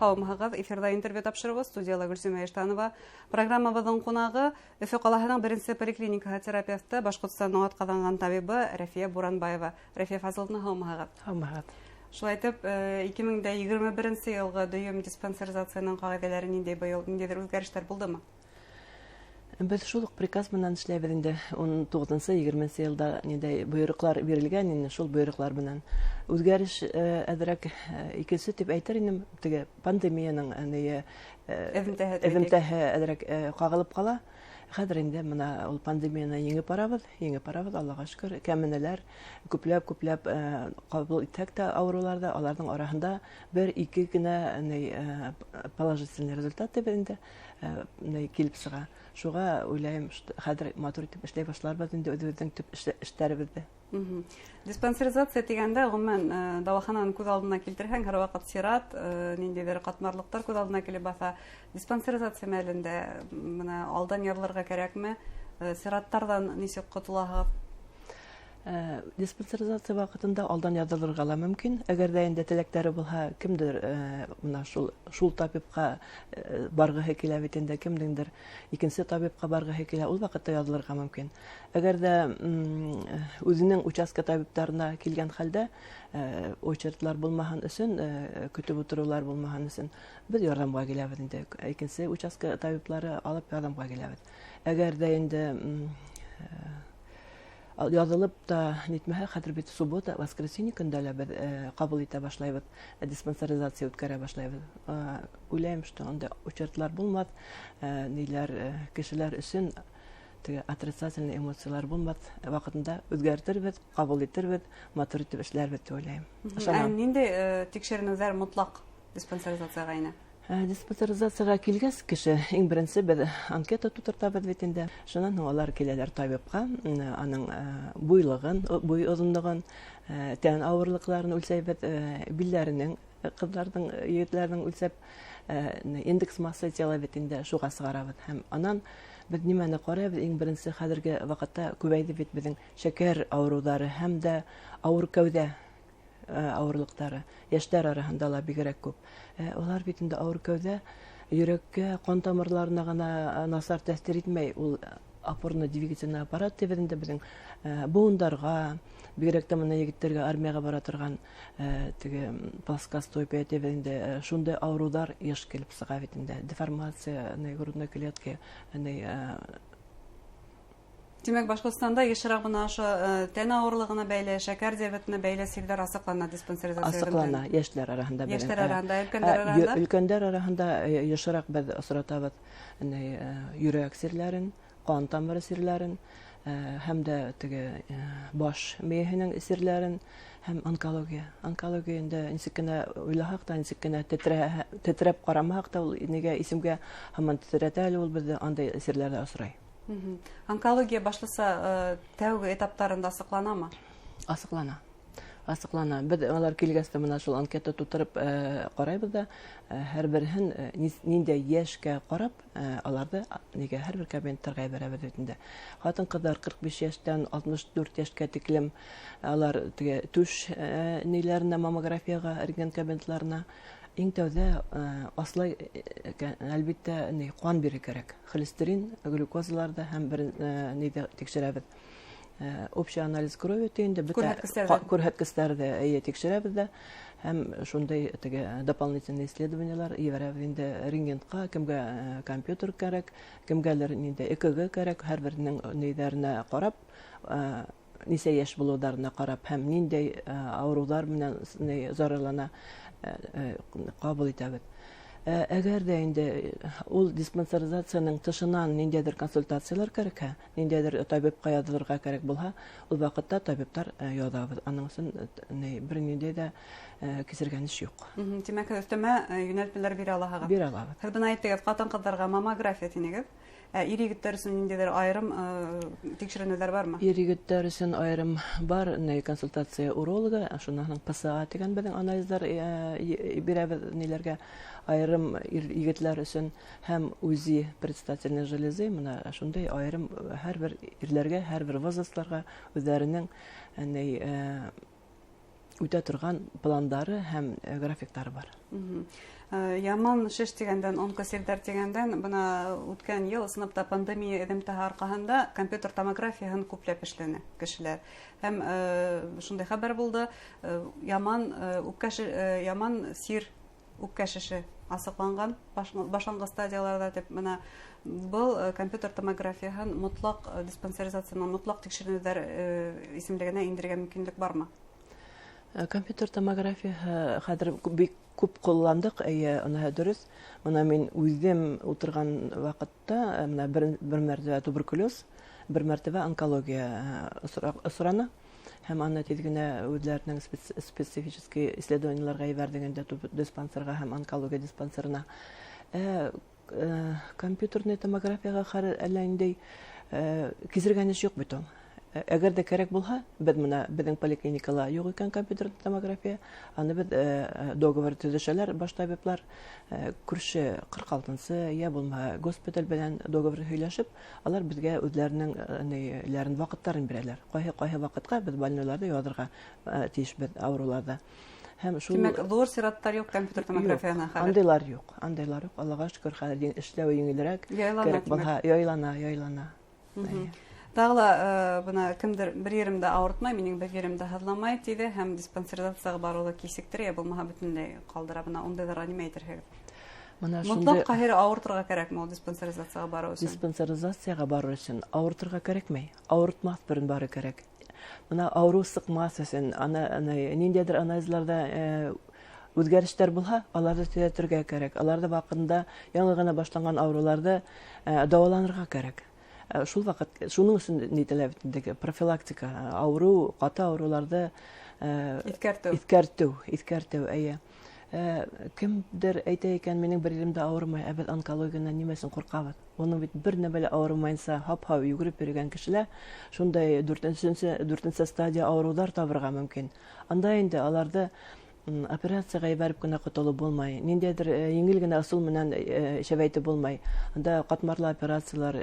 Һаумыһығыҙ, эфирда интервью тапшырыбыз, студияла Гөлсөмә Эштанова. Программабыҙҙың ҡунағы Өфө ҡалаһының беренсе поликлиникаһы терапевты, Башҡортостандың атҡаҙанған табибы Рәфиә Буранбаева. Рәфиә Фазыловна, һаумыһығыҙ. Һаумыһығыҙ. Шулай итеп, 2021 йылғы дөйөм диспансеризацияның ҡағиҙәләре ниндәй быйыл, ниндәйҙер үҙгәрештәр булдымы? Беҙ шул уҡ приказ менән эшләйбеҙ инде. 19-20 йылда ниндәй бойороҡлар бирелгән инде, шул бойороҡлар менән. Үҙгәреш әҙерәк икенсе тип әйтер инем, теге пандемияның эҙемтәһе әҙерәк ҡағылып ҡала. Хәҙер инде бына ул пандемияны еңеп барабыҙ, Аллаға шөкөр. Кәменеләр, күпләп ҡабул итһәк тә ауырыуҙарҙы, аларҙың араһында 1-2 генә положительный результат тип инде килеп сыға. Шуға уйлайым, хәҙер матур итеп эшләй башларбыҙ инде үҙебеҙҙең төп эштәребеҙҙе. Диспансеризация тигәндә, ғөмүмән дауахананы күҙ алдына килтерһәң, һәр ваҡыт сират, ниндәйҙер ҡатмарлыҡтар күҙ алдына килеп баҫа. Диспансеризация мәлендә алдан яҙылырға кәрәкме? Сираттарҙан нисек ҡотолаһығыҙ? Диспансеризация ваҡытында алдан яҙылырға ла мөмкин. Әгәр ҙә инде теләктәре булһа, кемдер шул табипҡа барғыһы килә бит инде, кемдеңдер икенсе табипҡа барғыһы килә, ул ваҡытта яҙылырға мөмкин. Әгәр ҙә үҙенең участка табиптарына килгән хәлдә очередтар булмаһын өсөн, көтөп утырыуҙар булмаһын өсөн, беҙ ярҙамға киләбеҙ инде. Икенсе участка табиплары алып ярҙамға киләбеҙ. Әгәр ҙә инде яҙылып та нитмәһә, хәҙер бит суббота, воскресенье көндә лә беҙ ҡабул итә башлайбыҙ, диспансеризация үткәрә башлайбыҙ. Уйлайым, что анда очередтар булмаҫ, кешеләр өсөн отрицательный эмоциялар булмаҫ, ваҡытында үҙгәртербеҙ, ҡабул итербеҙ, матур итеп эшләрбеҙ тип уйлайым. Ниндәй тикшеренеүҙәр мотлаҡ диспансеризацияға инә? Диспансеризацияға килгәс кеше, иң беренсе беҙ анкета тутыртабыҙ бит инде. Шунан һуң алар киләләр табипҡа, аның буйлығын, буй оҙонлоғон, тән ауырлыҡларын үлсәйбеҙ, билдәренең, ҡыҙҙарҙың, егетләрҙең үлсәп, индекс масса тела бит инде, шуға сығарабыҙ. Һәм анан беҙ нимәне ҡарайбыҙ, иң беренсе хәҙерге ваҡытта күбәйҙе бит беҙҙең шәкәр ауырыуҙары һәм дә ауыр кәүҙә ауырлыҡтары, йәштәр араһында ла бигерәк күп. Улар бит инде ауыр кәүҙә, йөрәккә, ҡан тамырҙарына ғына насар тәьҫир итмәй, ул опорно-двигательный аппарат тибеҙ инде беҙҙең быуындарға, бигерәк тә мына егеттәргә армияға бара торған плоскостопия тибеҙ инде, шундай ауырыуҙар йыш килеп сыға бит инде. Деформация, грудной клетки, Тимәк, Башҡортостанда йышыраҡ бына ошо тән ауырлығына бәйле, шәкәр диабетына бәйле сирҙәр асыҡлана диспансеризация. Асыҡлана, йәштәр араһында. Йәштәр араһында, өлкәндәр араһында? Өлкәндәр араһында йышыраҡ беҙ осратабыҙ йөрәк сирләрен, ҡан тамыры сирләрен, һәм дә баш мейеһенең сирләрен, һәм онкология. Онкологияда нисек кенә уйлаһаҡ та, нисек кенә тетрәп ҡарамаһаҡ та, ул нигә исемгә һаман тетрәтә әле ул беҙҙе андай сирләрҙә осрай. Онкология башлыса тәүге этаптарында асыҡланамы? Асыҡлана. Беҙ алар килгәс тә мына шул анкета тутырып ҡарайбыҙ да, һәр береһен ниндәй йәшкә ҡарап, аларҙы һәр бер кабинеттарға ебәрәбеҙ бит инде. Ҡатын-ҡыҙҙар 45 йәштән 64 йәшкә тиклем алар түш ниләренә, маммографияға, рентген кабинетларына иң тәүҙә аслай, әлбиттә, ҡан бире кәрәк. Холестерин, глюкозаларҙы һәм бер ниҙә тикшерәбеҙ. Общий анализ крови тейенде, күрһәткестәрҙе тикшерәбеҙ ҙә, һәм шундай дополнительный исследованиелар ебәрәбеҙ инде рентгенға, кемгә компьютер кәрәк, кемгәлер ЭКГ кәрәк, һәр беренең нейҙәренә ҡарап, нисә йәш булыуҙарына ҡарап, һәм ниндәй ауырыуҙар менән зарарлана ҡабул итәбеҙ. Әгәр дә инде ул диспансеризацияның тышынан ниндәйҙер консультациялар кәрәкһә, ниндәйҙер табипҡа яҙылырға кәрәк булһа, ул ваҡытта табиптар яҙабыҙ. Аның өсөн бер ниндәй ҙә кисергәнеш юҡ. Тимәк, өҫтәмә йүнәлтмәләр бирә алаһығыҙ? Бирә алабыҙ. Һеҙ бына әйттегеҙ, ҡатын-ҡыҙҙарға маммография тинегеҙ. Ир-егеттәр өсөн ниндәйҙер айырым тикшеренеүҙәр бармы? Ир-егеттәр өсөн айырым бар, консультация уролога, шунан ПСА тигән беҙҙең анализдар бирәбеҙ ниләргә, айырым егетләр өсөн һәм УЗИ предстательной железы, мына шундай айырым һәр бер ирләргә, һәр бер возрастларға үҙҙәренең үтә торган пландары һәм графиктары бар. Яман шеш дигәндән, онкосельдәр дигәндән, бына үткән ел сыныпта пандемия эҙемтәһе арҡаһында компьютер томографияһын күпләп эшләне кешеләр. Һәм шундай хәбәр булды, яман сир үпкә шеше асыҡланған башланғы стадияларда дип, бына был компьютер томографияһын мотлаҡ диспансеризацияның мотлаҡ тикшеренеүҙәр исемлегенә индергән мөмкинлек бармы? Компьютер томография хәҙер бик күп ҡулландыҡ, уныһы дөрөҫ. Мына мин үҙем ултырған ваҡытта мына бер мәртәбә туберкулез, бер мәртәбә онкология осраны. Һәм аны тиҙ генә үҙләренең специфический исследованиеларға ебәрҙегәндә диспансерға һәм онкология диспансерына. Компьютерный томографияға хәҙер әллә инде кисергән эш юҡ бит ул. Әгәр дә кәрәк булһа, беҙҙең поликлиникала юҡ икән компьютер томография, аны беҙ договор төҙөшәләр, баш табиплар, күрше 46-нсы, я булмаһа госпиталь белән договор һөйләшеп, алар беҙгә үҙләренең ваҡыттарын бирәләр. Ҡайһы ваҡытҡа беҙ больноларҙы яҙырға тейешбеҙ ауруларҙа. Тимәк, ҙур сираттар юҡ компьютер томографияна хәҙер? Андайлар юҡ. Аллаға шөкөр, хәҙер эшләүе еңелерәк. Кәрәк булһа, яйлана. Тағы ла бына кемдер бер еремдә ауыртмай, минең бер еремдә һыҙламай тиҙе, һәм диспансеризацияға барыуҙы кисектер, я булмаһа бөтөнләй ҡалдыра, бына ундайҙарға нимә әйтерһегеҙ? Мотлаҡ ҡаһир ауыртырға кәрәкме ул диспансеризацияға барыу өсөн? Диспансеризацияға барыу өсөн ауыртырға кәрәкмәй, ауыртмаҫ бер бары кәрәк. Бына ауырыу сыҡмаҫ өсөн, ниндәйҙер анализларҙа үҙгәрештәр булһа, аларҙы төҙәтергә кәрәк. Аларҙы ваҡытында яңы ғына башланған ауруларҙы дауаланырға кәрәк. Шул ваҡыт, шуның өсөн нителәбеҙ, профилактика, ауырыу, ҡаты ауырыуларҙы иҫкәртеү, эйе. Кемдер әйтә икән, минең бер еремдә ауырмай, ә беҙ онкологиянан нимә өсөн ҡурҡабыҙ? Уның бит бер нәмә лә ауырмайынса, һап-һау йүгереп йөрөгән кешелә шундай 4-нче стадия ауырыуҙар табырға мөмкин. Анда инде аларҙы операцияға ебәреп кенә ҡотолоу булмай. Ниндәйҙер еңел генә ысул менән шәбәйтеп булмай. Анда ҡатмарлы операциялар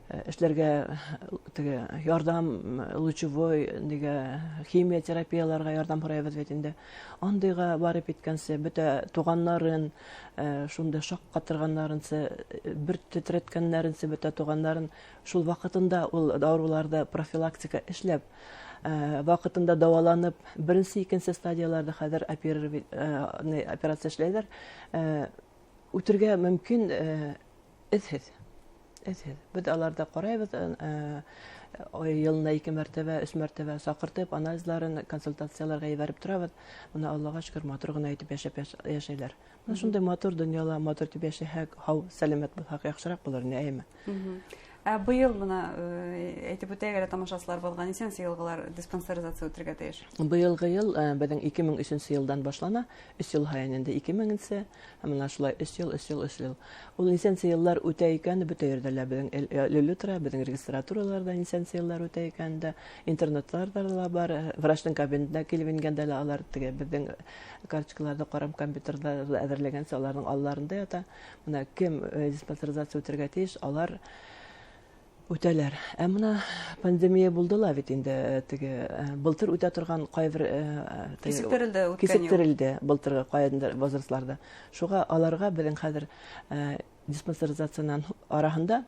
эшләргә ярҙам, лучевой, химия терапияларға ярҙам һорайбыҙ бит инде. Андайға барып еткәнсе, бөтә туғаннарын, шунда шаҡ ҡатырғаннарынсы, бер тетрәткәннәренсе бөтә туғаннарын шул ваҡытында ул ауырыуларҙы профилактика эшләп, ваҡытында дауаланып, беренсе, икенсе стадияларда хәҙер операция эшләйҙәр, үтергә мөмкин эҙһеҙ. Беҙ аларҙа ҡарайбыҙ, йылына 2 мәртәбә, 3 мәртәбә саҡыртып, анализларын, консультацияларға ебәреп торабыҙ. Бына Аллаға шөкөр, матур ғына итеп йәшәйҙәр. Шундай матур донъяла, матур итеп йәшәһәк, һау, сәләмәт булһаҡ, яҡшыраҡ булыр, әйме? Быйыл бына әйтеп үтәгә тамашасыларыбыҙға нисәнсе йылғылар диспансеризация үтергә тейеш? Быйылғы йыл беҙҙең 2003 йылдан башлана, 3 йыл һайын инде 2000-нсе, мына шулай 3 йыл. Ул нисәнсе йыллар үтә икән, бөтә ерҙә лә беҙҙең люлютра, беҙҙең регистратураларда нисәнсе йыллар үтә икән дә, интернеттарҙа ла бар, врачтың кабинетына килеп ингәндә лә алар беҙҙең карточкаларҙы ҡарап, компьютерҙа әҙерләгәнсе аларҙың алларында ята. Бына кем диспансеризация үтергә тейеш, алар үтәләр. Мына пандемия булды ла бит инде, былтыр үтә торған ҡайбер кисектерелде былтырғы ҡайбер возрастларда. Шуға аларға беҙҙең хәҙер диспансеризациянан араһында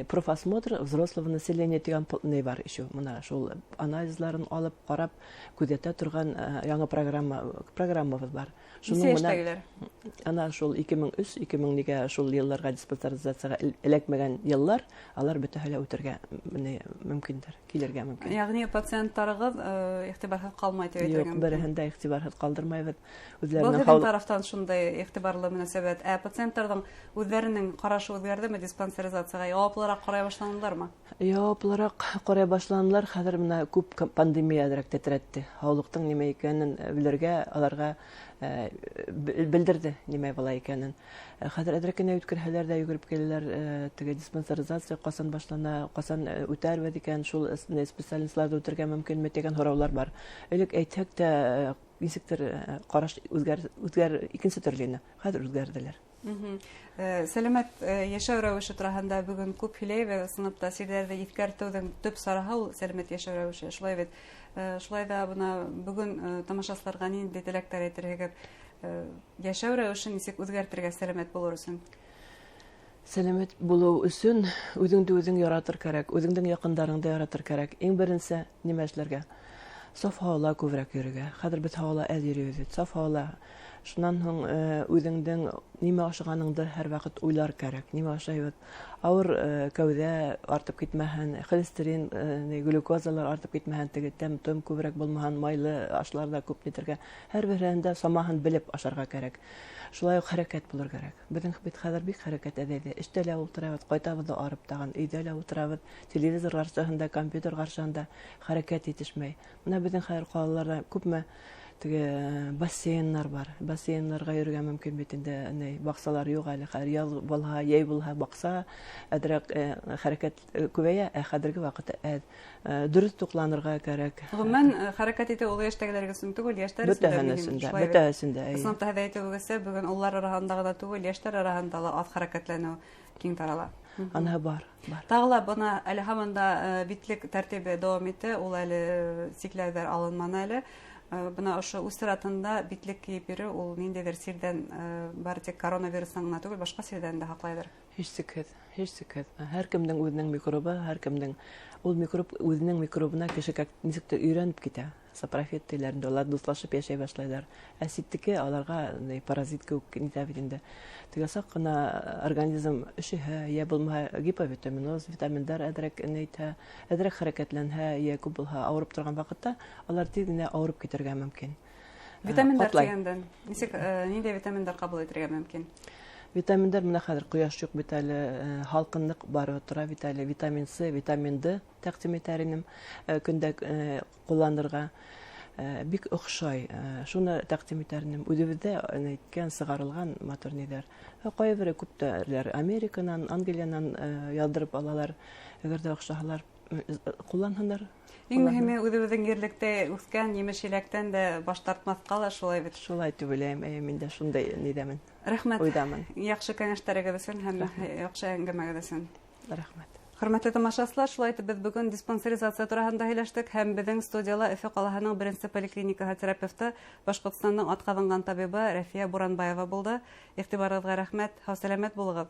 профосмотр взрослого населения тигән бар еще. Мына шул анализларын алып, ҡарап, күҙәтә торған яңы программабыҙ бар. Нисә йәштәгеләр? Ана шул 2003-2000-гә шул йылларға диспансеризацияға эләкмәгән йыллар, алар бөтәһе лә үтергә мөмкиндер, килергә мөмкин. Ягъни пациенттарығыҙ иғтибарһыҙ ҡалмай тип әйтергә мөмкин. Юҡ, береһен дә иғтибарһыҙ ҡалдырмайбыҙ. Был һеҙҙең тарафтан шундай иғтибарлы мөнәсәбәт. Пациенттарҙың үҙҙәренең ҡарашы үҙгәрҙеме диспансеризацияға? Яуаплыраҡ ҡарай башланылармы? Яуаплыраҡ ҡарай башланылар. Хәҙер менә күп пандемия тетрәтте. Һаулыҡтың нимә икәнен белергә, аларға белдерҙе нимә була икәнен. Хәҙер әҙерәк кенә үткәрһәләр дә йүгереп киләләр, диспансеризация ҡасан башлана, ҡасан үтәрбеҙ икән, шул специалистларҙы үтергә мөмкинме дигән һорауҙар бар. Элек әйтһәк тә, нисектер ҡараш икенсе төрлө ине. Хәҙер үҙгәрҙеләр. Сәләмәт йәшәү рәүеше тураһында бөгөн күп һөйләйбеҙ. Сыныпта сирҙәрҙе иҫкәртеүҙең төп сараһы ул сәләмәт йәшәү рәүеше. Шулай бит Шулай да бүген тамашачыларга нинди теләктәр әйтергә, яшәү рәвешен ничек үзгәртергә сәламәт булыр өчен? Сәламәт булу өчен үзеңне үзең яратыр кирәк, үзеңнең якындарыңды яратыр кирәк. Иң беренче нимә эшләргә? Саф һавада күбрәк йөрергә. Хәзер без һавада әз йөрибез. Саф һавада. Шуннан соң үзеңнең нимә ашаганыңды һәр вакыт уйлар кирәк. Нимә ашайбыз? Авыр кәүдә артып китмәһен, холестерин, глюкозалар артып китмәһен, теге тәм-том күбрәк булмаһын, майлы ашларда күп нитергә. Һәр берендә самаһын белеп ашарга кирәк. Шулай ук хәрәкәт булыр кирәк. Безнең бит хәзер бик хәрәкәт әдәби. Эштә лә утырабыз, кайтабыз да арып тагын, өйдә лә утырабыз, телевизор каршысында, компьютер каршысында хәрәкәт итешмәй. Менә безнең хәзер калаларда күпме теге бассейннар бар. Бассейннарга йөргән мөмкин бит инде, баксалар юк әле. Яз булһа, яй булһа бакса, әдрәк хәрәкәт күбәя, хәзерге вакытта дөрес тукланырга кирәк. Гомумән хәрәкәт итү ул яшьтәгеләргә өчен түгел, яшьләр өчен дә. Бөтәһенсендә. Сынапта хәдә әйтүгезсә, бүген уллар арасында гына түгел, яшьләр арасында ла аз хәрәкәтләнү киң тарала. Аны бар. Тагыла буна әле һаманда битлек тәртибе дәвам итә, ул әле сикләүләр алынманы әле. Бuna ошо усратында битлек киеп йөрү ул ниндәйдер сирдән бары тик коронавирустан гына түгел, башка сирдән дә хаклайдыр. Һичшикһез. Һәркемнең үзенең микробы, һәркемнең ул микроб үзенең микробына кешегә ничектер өйрәнеп китә. Сапрофиттеләрендә алар дуслашып яшәй башлайлар. Ә ситтеке аларга паразит күк нитә бит инде. Теге сак кына организм эшеһә, я булмаһа гиповитаминоз, витаминдар әдрәк хәрәкәтләнһә, я күп булһа авырып торган вакытта, алар тиз генә авырып китәргә мөмкин. Витаминдар дигәндән, ничек нинди витаминдар кабул итәргә мөмкин? Витаминдар менә хәзер кояш юк бит әле, халкынлык барып тора бит әле, витамин С, витамин D тәкъдим итәренем көндә кулланырга бик охшай. Шуны тәкъдим итәренем. Үзебездә әйткән сыгарылган матур нидер. Кайбер күптәрләр Американнан, Англияннан ялдырып алалар. Әгәр дә охшаһалар, кулланһыннар. Иң мөһиме үзебезнең ерлектә үскән җимеш-еләктән дә баш тартмаска ла шулай бит. Шулай дип уйлыйм, мин дә шундай нидәмен. Рәхмәт. Уйдамын. Яхшы кәңәшләрегез өчен һәм яхшы әңгәмәгез өчен. Рәхмәт. Хөрмәтле тамашачылар, шулай итеп без бүген диспансеризация турында һөйләштек һәм безнең студияла Өфе калаһының беренче поликлиника терапевты, Башкортстанның атказанган табибы Рафия Буранбаева булды. Игътибарыгызга рәхмәт. Һау сәламәт булыгыз.